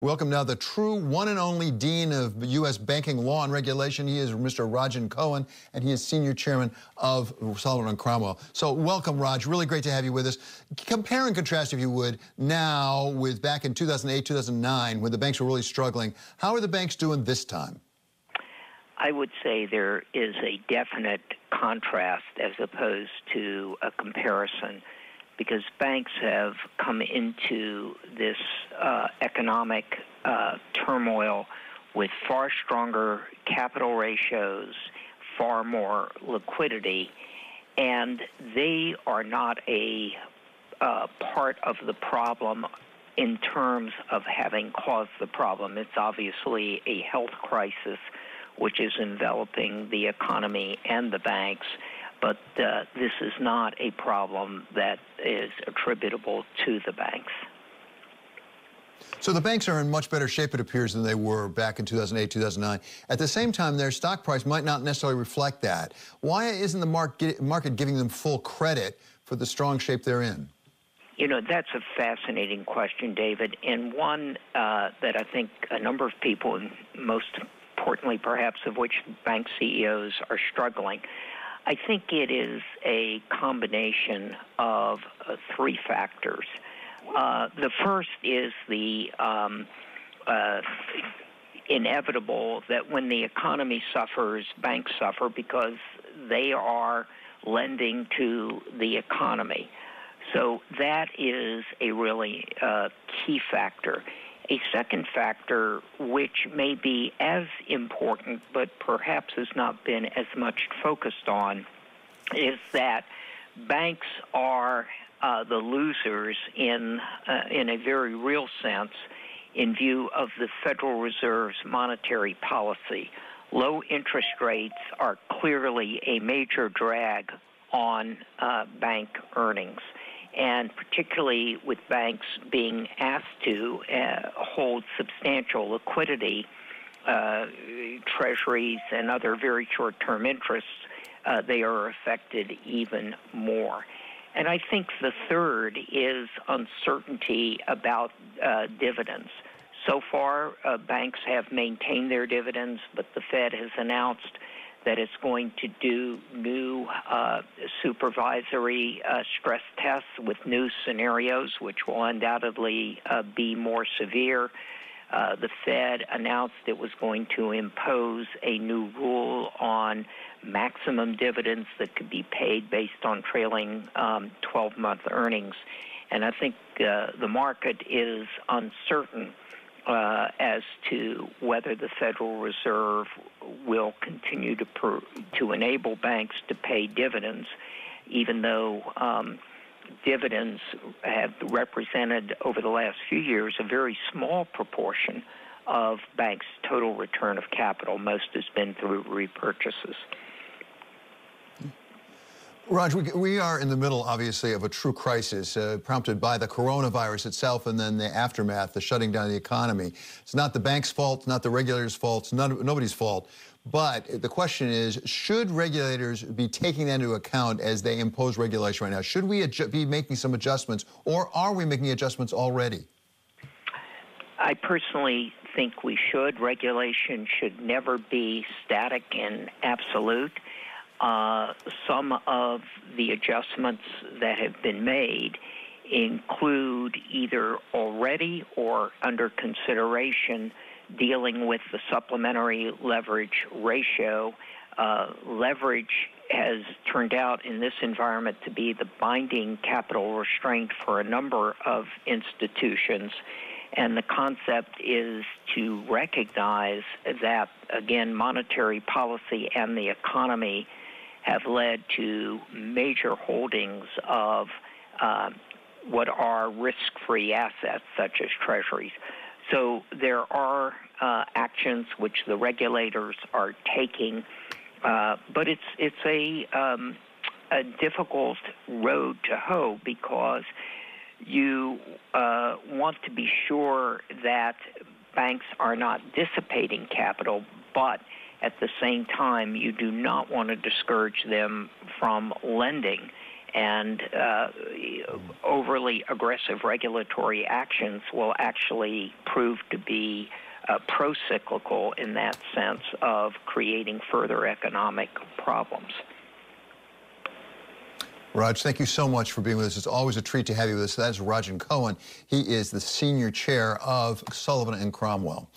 Welcome now the true one and only Dean of U.S. Banking Law and Regulation. He is Mr. Rodge Cohen, and he is Senior Chairman of Sullivan & Cromwell. So welcome, Rodge. Really great to have you with us. Compare and contrast, if you would, now with back in 2008, 2009, when the banks were really struggling. How are the banks doing this time? I would say there is a definite contrast as opposed to a comparison, because banks have come into this economic turmoil with far stronger capital ratios, far more liquidity, and they are not a part of the problem in terms of having caused the problem. It's obviously a health crisis which is enveloping the economy and the banks, but this is not a problem that is attributable to the banks. So the banks are in much better shape, it appears, than they were back in 2008, 2009. At the same time, their stock price might not necessarily reflect that. Why isn't the market giving them full credit for the strong shape they're in? You know, that's a fascinating question, David, and one that I think a number of people, and most importantly perhaps of which bank CEOs, are struggling. I think it is a combination of three factors. The first is the inevitable that when the economy suffers, banks suffer because they are lending to the economy. So that is a really key factor. A second factor, which may be as important but perhaps has not been as much focused on, is that banks are the losers in a very real sense in view of the Federal Reserve's monetary policy. Low interest rates are clearly a major drag on bank earnings, and particularly with banks being asked to hold substantial liquidity, treasuries and other very short-term interests, they are affected even more. And I think the third is uncertainty about dividends. So far, banks have maintained their dividends, but the Fed has announced that it's going to do new supervisory stress tests with new scenarios, which will undoubtedly be more severe. The Fed announced it was going to impose a new rule on maximum dividends that could be paid based on trailing 12-month earnings. And I think the market is uncertain as to whether the Federal Reserve will continue to enable banks to pay dividends, even though dividends have represented over the last few years a very small proportion of banks' total return of capital. Most has been through repurchases. Rodge, we are in the middle, obviously, of a true crisis prompted by the coronavirus itself and then the aftermath, the shutting down of the economy. It's not the bank's fault, not the regulators' fault, it's nobody's fault. But the question is, should regulators be taking that into account as they impose regulation right now? Should we be making some adjustments, or are we making adjustments already? I personally think we should. Regulation should never be static and absolute. Some of the adjustments that have been made include either already or under consideration dealing with the supplementary leverage ratio. Leverage has turned out in this environment to be the binding capital restraint for a number of institutions. And the concept is to recognize that, again, monetary policy and the economy have led to major holdings of what are risk-free assets, such as treasuries. So there are actions which the regulators are taking, but it's a difficult road to hoe, because you want to be sure that banks are not dissipating capital, but at the same time, you do not want to discourage them from lending. And overly aggressive regulatory actions will actually prove to be pro-cyclical in that sense of creating further economic problems. Rodge, thank you so much for being with us. It's always a treat to have you with us. That is Rodge Cohen. He is the senior chair of Sullivan and Cromwell.